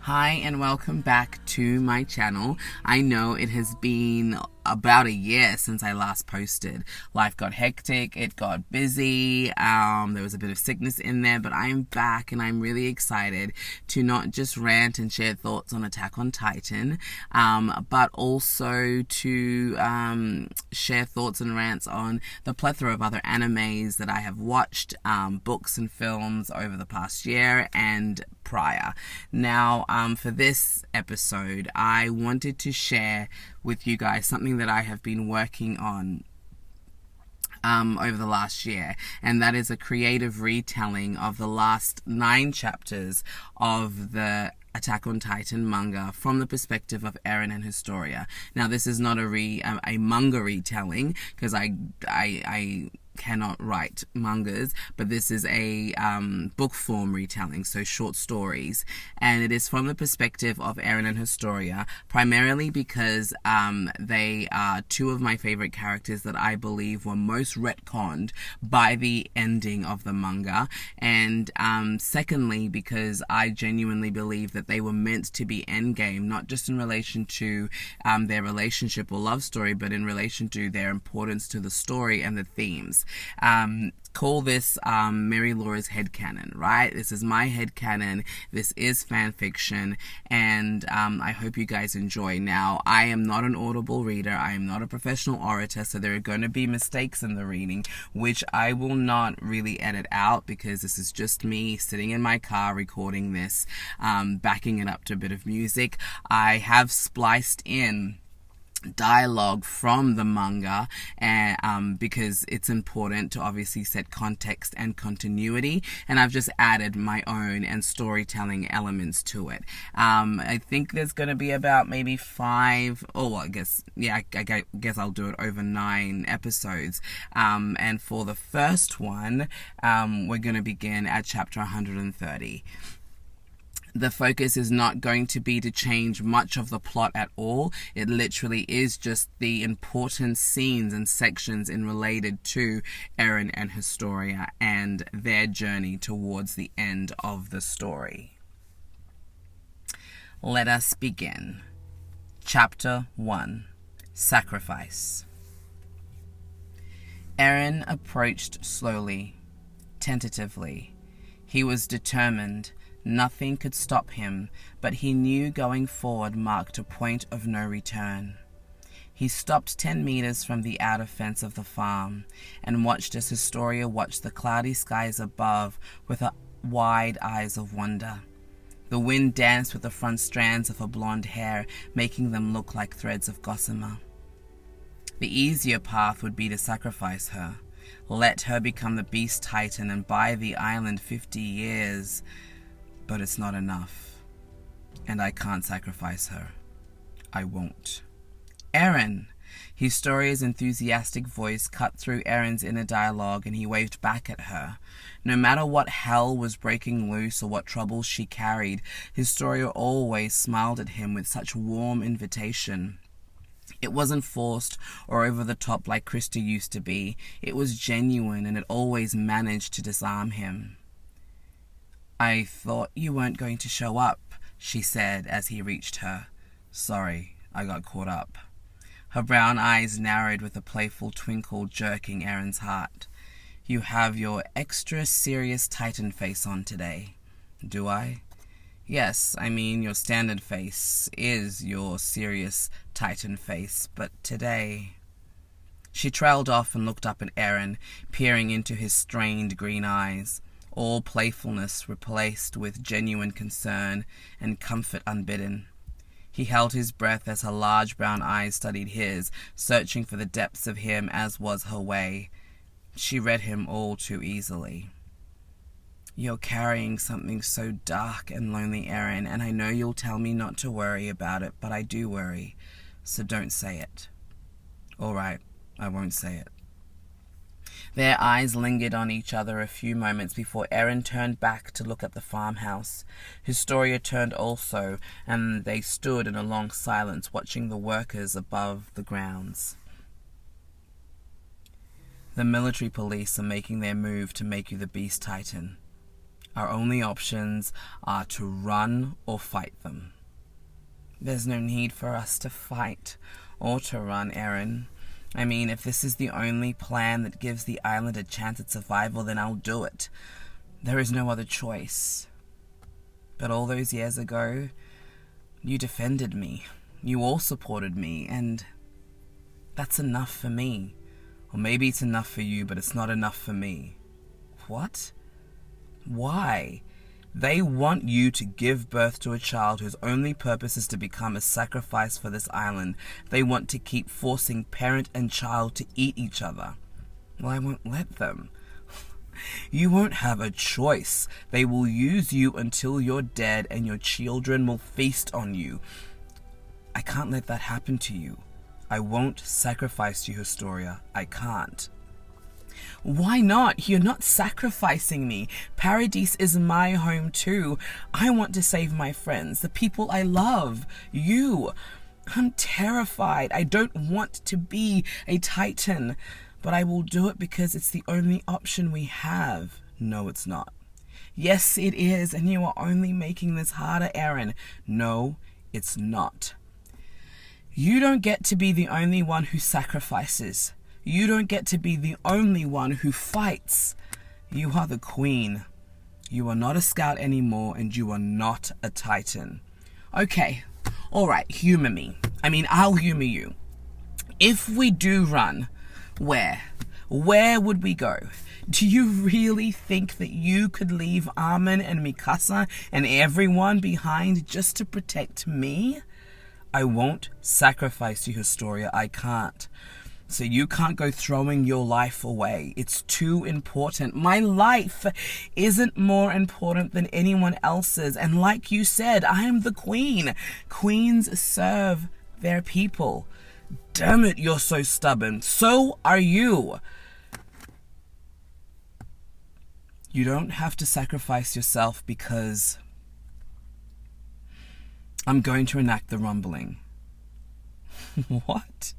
Hi and welcome back to my channel. I know it has been about a year since I last posted. Life got hectic, it got busy, there was a bit of sickness in there, but I'm back and I'm really excited to not just rant and share thoughts on Attack on Titan, but also to share thoughts and rants on the plethora of other animes that I have watched, books and films over the past year and prior. Now, for this episode, I wanted to share with you guys something that I have been working on over the last year, and that is a creative retelling of the last 9 chapters of the Attack on Titan manga from the perspective of Eren and Historia. Now, this is not a manga retelling, because I cannot write mangas, but this is a book form retelling, so short stories, and it is from the perspective of Eren and Historia, primarily because they are 2 of my favorite characters that I believe were most retconned by the ending of the manga, and secondly because I genuinely believe that they were meant to be endgame, not just in relation to their relationship or love story, but in relation to their importance to the story and the themes. Call this Mary Laura's headcanon, right? This is my headcanon. This is fan fiction, and I hope you guys enjoy. Now, I am not an Audible reader. I am not a professional orator, so there are going to be mistakes in the reading, which I will not really edit out, because this is just me sitting in my car recording this, backing it up to a bit of music. I have spliced in dialogue from the manga, and because it's important to obviously set context and continuity, and I've just added my own and storytelling elements to it. I think there's going to be about maybe 5, I guess I'll do it over 9 episodes, and for the first one, we're going to begin at chapter 130. The focus is not going to be to change much of the plot at all. It literally is just the important scenes and sections in related to Eren and Historia and their journey towards the end of the story. Let us begin. Chapter 1. Sacrifice. Eren approached slowly, tentatively. He was determined. Nothing could stop him, but he knew going forward marked a point of no return. He stopped 10 meters from the outer fence of the farm and watched as Historia watched the cloudy skies above with wide eyes of wonder. The wind danced with the front strands of her blonde hair, making them look like threads of gossamer. The easier path would be to sacrifice her, let her become the Beast Titan and buy the island 50 years. But it's not enough, and I can't sacrifice her. I won't. Eren! Historia's enthusiastic voice cut through Eren's inner dialogue, and he waved back at her. No matter what hell was breaking loose or what troubles she carried, Historia always smiled at him with such warm invitation. It wasn't forced or over the top like Krista used to be. It was genuine, and it always managed to disarm him. I thought you weren't going to show up, she said as he reached her. Sorry, I got caught up. Her brown eyes narrowed with a playful twinkle, jerking Eren's heart. You have your extra serious Titan face on today. Do I? Yes, I mean your standard face is your serious Titan face, but today... She trailed off and looked up at Eren, peering into his strained green eyes. All playfulness replaced with genuine concern and comfort unbidden. He held his breath as her large brown eyes studied his, searching for the depths of him as was her way. She read him all too easily. You're carrying something so dark and lonely, Eren, and I know you'll tell me not to worry about it, but I do worry, so don't say it. All right, I won't say it. Their eyes lingered on each other a few moments before Eren turned back to look at the farmhouse. Historia turned also, and they stood in a long silence watching the workers above the grounds. The military police are making their move to make you the Beast Titan. Our only options are to run or fight them. There's no need for us to fight or to run, Eren. I mean, if this is the only plan that gives the island a chance at survival, then I'll do it. There is no other choice. But all those years ago, you defended me. You all supported me, and that's enough for me. Or maybe it's enough for you, but it's not enough for me. What? Why? They want you to give birth to a child whose only purpose is to become a sacrifice for this island. They want to keep forcing parent and child to eat each other. Well, I won't let them. You won't have a choice. They will use you until you're dead, and your children will feast on you. I can't let that happen to you. I won't sacrifice you, Historia. I can't. Why not? You're not sacrificing me. Paradise is my home too. I want to save my friends, the people I love, you. I'm terrified. I don't want to be a Titan, but I will do it because it's the only option we have. No, it's not. Yes, it is, and you are only making this harder, Eren. No, it's not. You don't get to be the only one who sacrifices. You don't get to be the only one who fights. You are the queen. You are not a scout anymore, and you are not a Titan. Okay, alright, humor me. I'll humor you. If we do run, where? Where would we go? Do you really think that you could leave Armin and Mikasa and everyone behind just to protect me? I won't sacrifice you, Historia. I can't. So you can't go throwing your life away. It's too important. My life isn't more important than anyone else's. And like you said, I am the queen. Queens serve their people. Damn it, you're so stubborn. So are you. You don't have to sacrifice yourself because I'm going to enact the rumbling. What?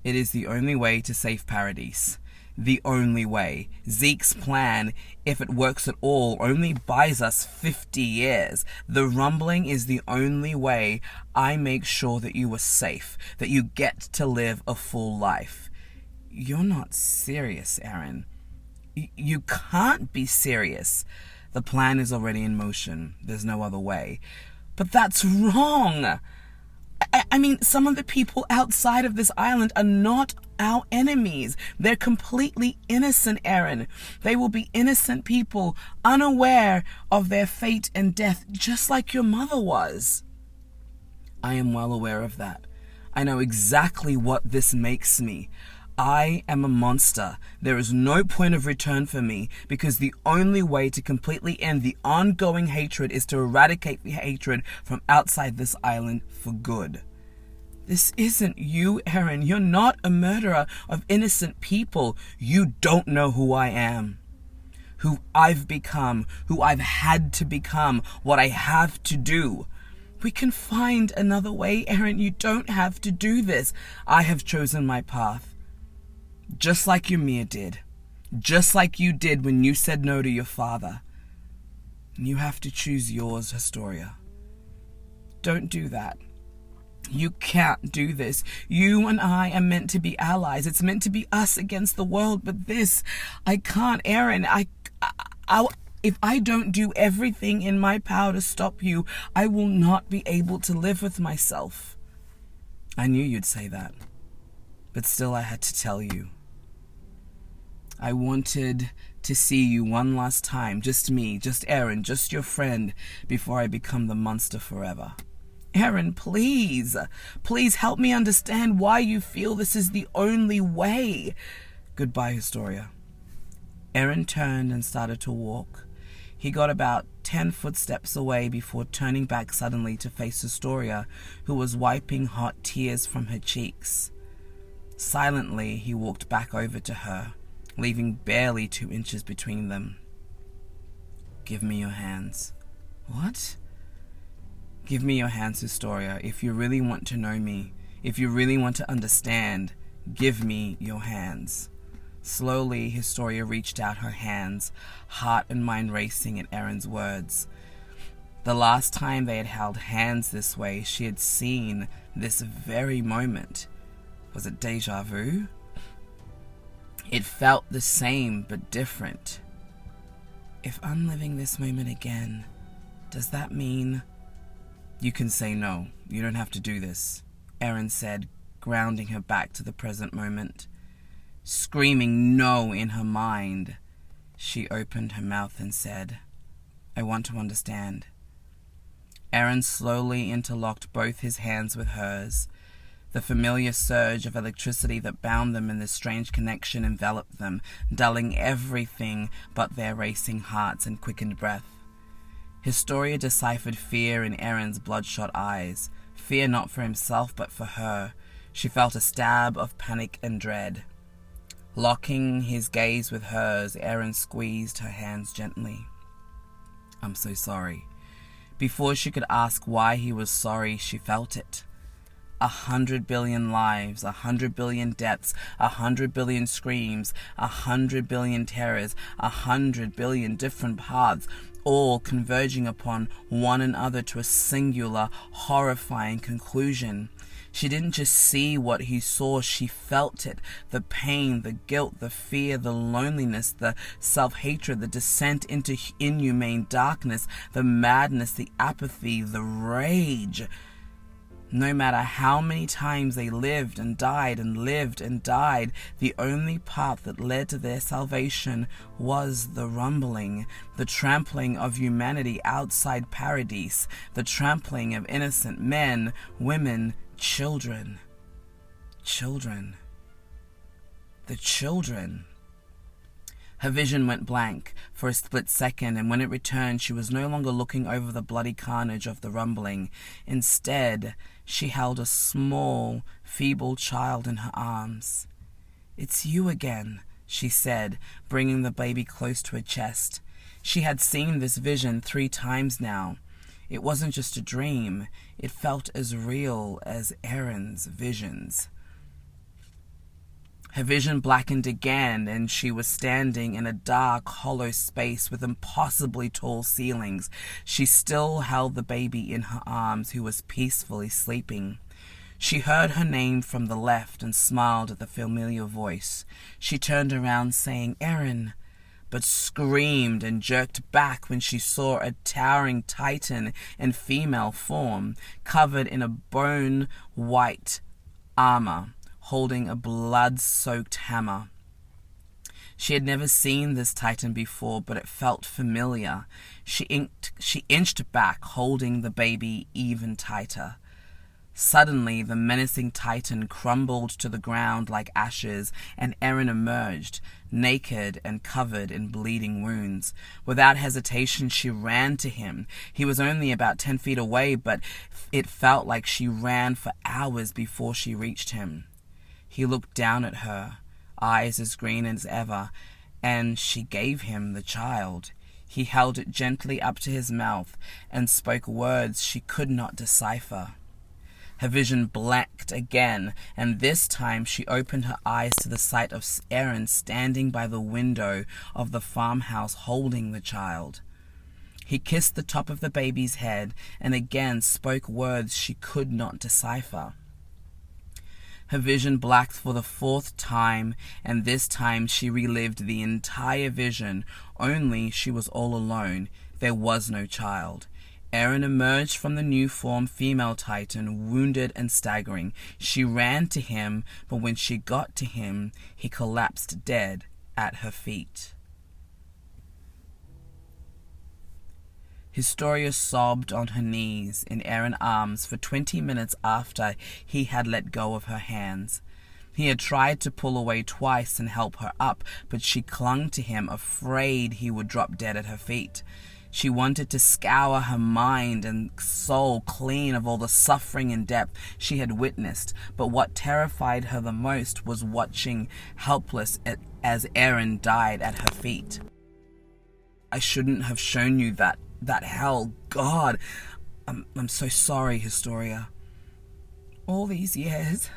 It is the only way to save Paradise. The only way. Zeke's plan, if it works at all, only buys us 50 years. The rumbling is the only way I make sure that you are safe, that you get to live a full life. You're not serious, Eren. You can't be serious. The plan is already in motion. There's no other way. But that's wrong. Some of the people outside of this island are not our enemies. They're completely innocent, Eren. They will be innocent people, unaware of their fate and death, just like your mother was. I am well aware of that. I know exactly what this makes me. I am a monster. There is no point of return for me, because the only way to completely end the ongoing hatred is to eradicate the hatred from outside this island for good. This isn't you, Eren. You're not a murderer of innocent people. You don't know who I am, who I've become, who I've had to become, what I have to do. We can find another way, Eren. You don't have to do this. I have chosen my path. Just like Ymir did. Just like you did when you said no to your father. You have to choose yours, Historia. Don't do that. You can't do this. You and I are meant to be allies. It's meant to be us against the world, but this, I can't, Eren. If I don't do everything in my power to stop you, I will not be able to live with myself. I knew you'd say that, but still I had to tell you. I wanted to see you one last time, just me, just Eren, just your friend, before I become the monster forever. Eren, please, please help me understand why you feel this is the only way. Goodbye, Historia. Eren turned and started to walk. He got about 10 footsteps away before turning back suddenly to face Historia, who was wiping hot tears from her cheeks. Silently, he walked back over to her, leaving barely 2 inches between them. Give me your hands. What? Give me your hands, Historia. If you really want to know me, if you really want to understand, give me your hands. Slowly, Historia reached out her hands, heart and mind racing at Eren's words. The last time they had held hands this way, she had seen this very moment. Was it deja vu? It felt the same but different. If I'm living this moment again, does that mean... You can say no. You don't have to do this, Eren said, grounding her back to the present moment. Screaming no in her mind, she opened her mouth and said, I want to understand. Eren slowly interlocked both his hands with hers. The familiar surge of electricity that bound them in this strange connection enveloped them, dulling everything but their racing hearts and quickened breath. Historia deciphered fear in Eren's bloodshot eyes. Fear not for himself, but for her. She felt a stab of panic and dread. Locking his gaze with hers, Eren squeezed her hands gently. I'm so sorry. Before she could ask why he was sorry, she felt it. 100 billion lives, 100 billion deaths, 100 billion screams, 100 billion terrors, 100 billion different paths, all converging upon one another to a singular, horrifying conclusion. She didn't just see what he saw, she felt it. The pain, the guilt, the fear, the loneliness, the self-hatred, the descent into inhumane darkness, the madness, the apathy, the rage. No matter how many times they lived and died and lived and died, the only path that led to their salvation was the rumbling, the trampling of humanity outside paradise, the trampling of innocent men, women, children. Children. The children. Her vision went blank for a split second, and when it returned, she was no longer looking over the bloody carnage of the rumbling. Instead, she held a small, feeble child in her arms. It's you again, she said, bringing the baby close to her chest. She had seen this vision 3 times now. It wasn't just a dream. It felt as real as Eren's visions. Her vision blackened again, and she was standing in a dark, hollow space with impossibly tall ceilings. She still held the baby in her arms, who was peacefully sleeping. She heard her name from the left and smiled at the familiar voice. She turned around, saying, Eren, but screamed and jerked back when she saw a towering Titan in female form, covered in a bone-white armor, holding a blood-soaked hammer. She had never seen this Titan before, but it felt familiar. She inched back, holding the baby even tighter. Suddenly, the menacing Titan crumbled to the ground like ashes, and Eren emerged, naked and covered in bleeding wounds. Without hesitation, she ran to him. He was only about 10 feet away, but it felt like she ran for hours before she reached him. He looked down at her, eyes as green as ever, and she gave him the child. He held it gently up to his mouth and spoke words she could not decipher. Her vision blanked again, and this time she opened her eyes to the sight of Eren standing by the window of the farmhouse holding the child. He kissed the top of the baby's head and again spoke words she could not decipher. Her vision blacked for the 4th time, and this time she relived the entire vision, only she was all alone. There was no child. Eren emerged from the new-formed female Titan, wounded and staggering. She ran to him, but when she got to him, he collapsed dead at her feet. Historia sobbed on her knees in Eren's arms for 20 minutes after he had let go of her hands. He had tried to pull away twice and help her up, but she clung to him, afraid he would drop dead at her feet. She wanted to scour her mind and soul clean of all the suffering and death she had witnessed, but what terrified her the most was watching helpless as Eren died at her feet. I shouldn't have shown you that hell. God, I'm so sorry, Historia. All these years,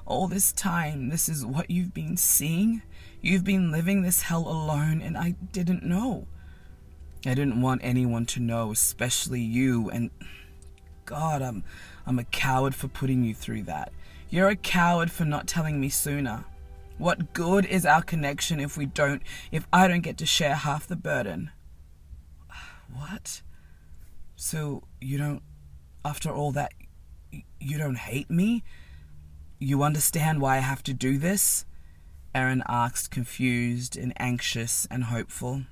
all this time, this is what you've been seeing? You've been living this hell alone, and I didn't know. I didn't want anyone to know, especially you, and God, I'm a coward for putting you through that. You're a coward for not telling me sooner. What good is our connection if I don't get to share half the burden? What? So after all that, you don't hate me? You understand why I have to do this? Eren asked, confused and anxious and hopeful.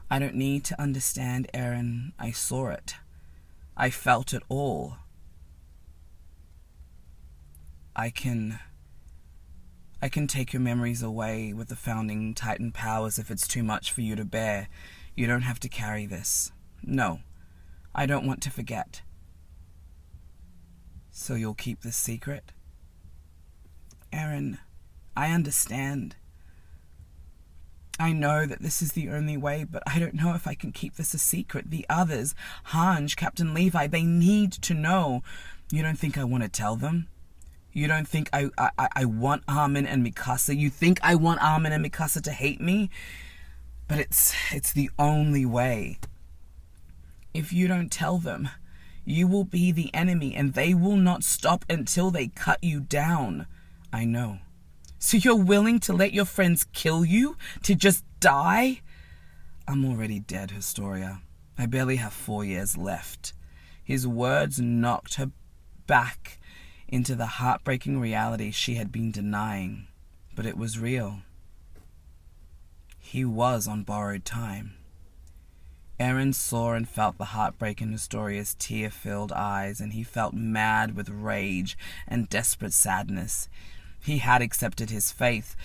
I don't need to understand, Eren. I saw it. I felt it all. I can take your memories away with the founding Titan powers if it's too much for you to bear. You don't have to carry this. No, I don't want to forget. So you'll keep this secret? Eren, I understand. I know that this is the only way, but I don't know if I can keep this a secret. The others, Hanj, Captain Levi, they need to know. You don't think I want to tell them? You don't think I want Armin and Mikasa? You think I want Armin and Mikasa to hate me? But it's the only way. If you don't tell them, you will be the enemy, and they will not stop until they cut you down. I know. So you're willing to let your friends kill you? To just die? I'm already dead, Historia. I barely have 4 years left. His words knocked her back into the heartbreaking reality she had been denying. But it was real. He was on borrowed time. Eren saw and felt the heartbreak in Historia's tear-filled eyes, and he felt mad with rage and desperate sadness. He had accepted his fate,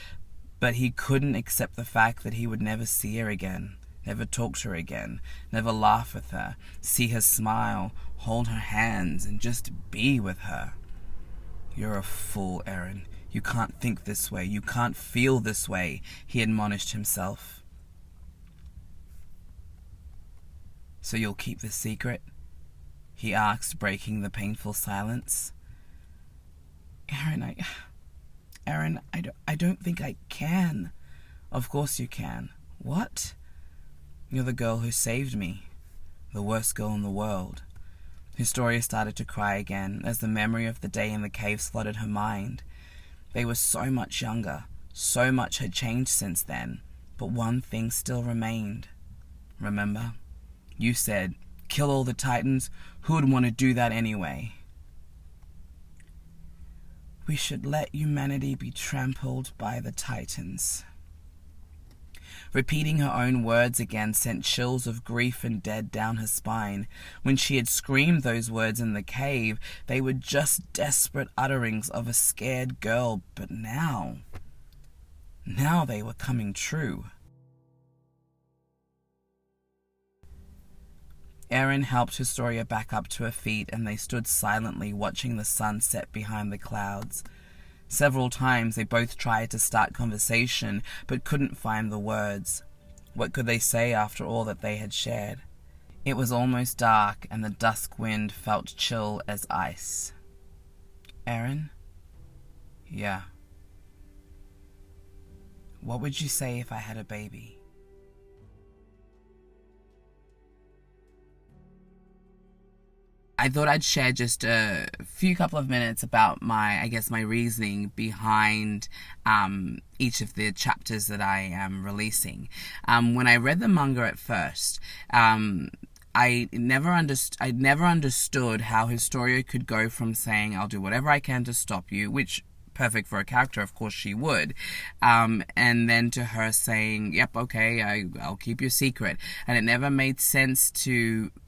but he couldn't accept the fact that he would never see her again, never talk to her again, never laugh with her, see her smile, hold her hands, and just be with her. You're a fool, Eren. You can't think this way. You can't feel this way, he admonished himself. So you'll keep this secret? He asked, breaking the painful silence. Eren, I don't think I can. Of course you can. What? You're the girl who saved me. The worst girl in the world. Historia started to cry again as the memory of the day in the caves flooded her mind. They were so much younger. So much had changed since then. But one thing still remained. Remember? You said, kill all the Titans. Who would want to do that anyway? We should let humanity be trampled by the Titans. Repeating her own words again sent chills of grief and dread down her spine. When she had screamed those words in the cave, they were just desperate utterings of a scared girl, but now they were coming true. Eren helped Historia back up to her feet, and they stood silently watching the sun set behind the clouds. Several times they both tried to start conversation, but couldn't find the words. What could they say after all that they had shared? It was almost dark, and the dusk wind felt chill as ice. Eren? Yeah. What would you say if I had a baby? I thought I'd share just a couple of minutes about my reasoning behind each of the chapters that I am releasing. When I read the manga at first, I never understood how Historia could go from saying, I'll do whatever I can to stop you, which perfect for a character, of course she would, and then to her saying, yep, okay, I'll keep your secret. And it never made sense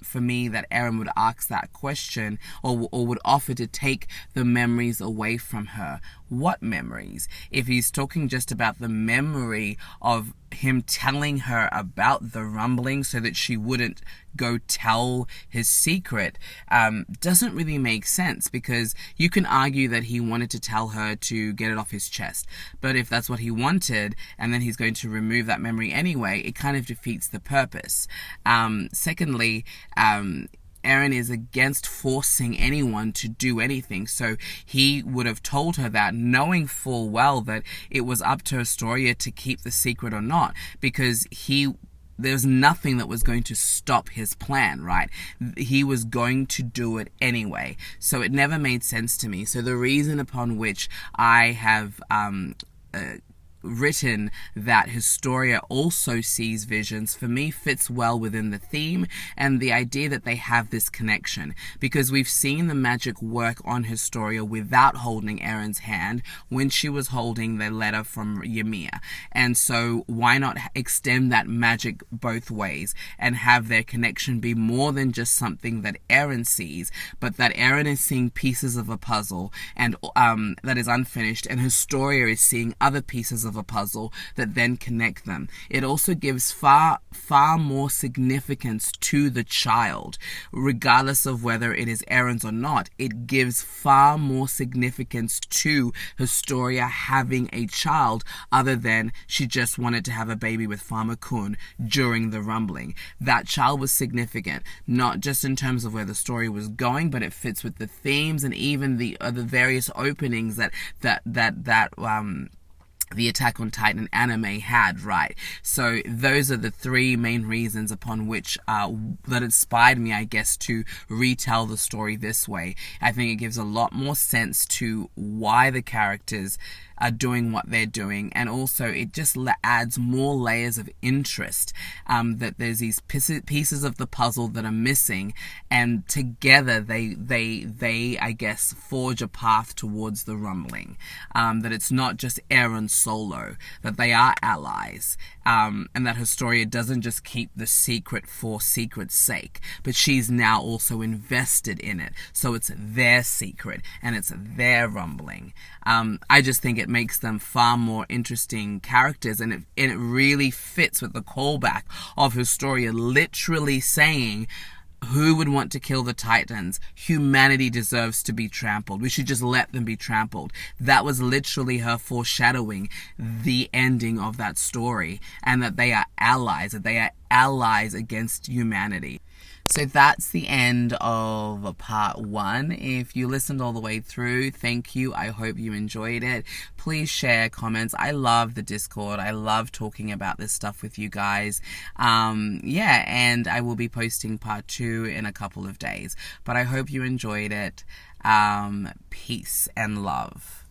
for me that Eren would ask that question or would offer to take the memories away from her. What memories? If he's talking just about the memory of him telling her about the rumbling so that she wouldn't go tell his secret, doesn't really make sense, because you can argue that he wanted to tell her to get it off his chest. But if that's what he wanted, and then he's going to remove that memory anyway, it kind of defeats the purpose. Secondly, Eren is against forcing anyone to do anything. So he would have told her that, knowing full well that it was up to Historia to keep the secret or not, because there's nothing that was going to stop his plan, right? He was going to do it anyway. So it never made sense to me. So the reason upon which I have written that Historia also sees visions, for me, fits well within the theme and the idea that they have this connection, because we've seen the magic work on Historia without holding Eren's hand when she was holding the letter from Ymir. And so why not extend that magic both ways and have their connection be more than just something that Eren sees, but that Eren is seeing pieces of a puzzle and that is unfinished, and Historia is seeing other pieces of a puzzle that then connect them. It also gives far more significance to the child, regardless of whether it is Eren's or not. It gives far more significance to Historia having a child, other than she just wanted to have a baby with Farmer Kun during the rumbling. That child was significant, not just in terms of where the story was going, but it fits with the themes and even the various openings that the Attack on Titan anime had, right? So those are the three main reasons upon which that inspired me, I guess, to retell the story this way. I think it gives a lot more sense to why the characters are doing what they're doing, and also it just adds more layers of interest, that there's these pieces of the puzzle that are missing, and together they I guess forge a path towards the rumbling, that it's not just Eren solo, that they are allies, and that Historia doesn't just keep the secret for secret's sake, but she's now also invested in it, so it's their secret and it's their rumbling. I just think it makes them far more interesting characters, and it really fits with the callback of Historia literally saying, who would want to kill the Titans? Humanity deserves to be trampled. We should just let them be trampled. That was literally her foreshadowing the ending of that story, and that they are allies, against humanity. So that's the end of part 1. If you listened all the way through, thank you. I hope you enjoyed it. Please share comments. I love the Discord. I love talking about this stuff with you guys. And I will be posting part 2 in a couple of days. But I hope you enjoyed it. Peace and love.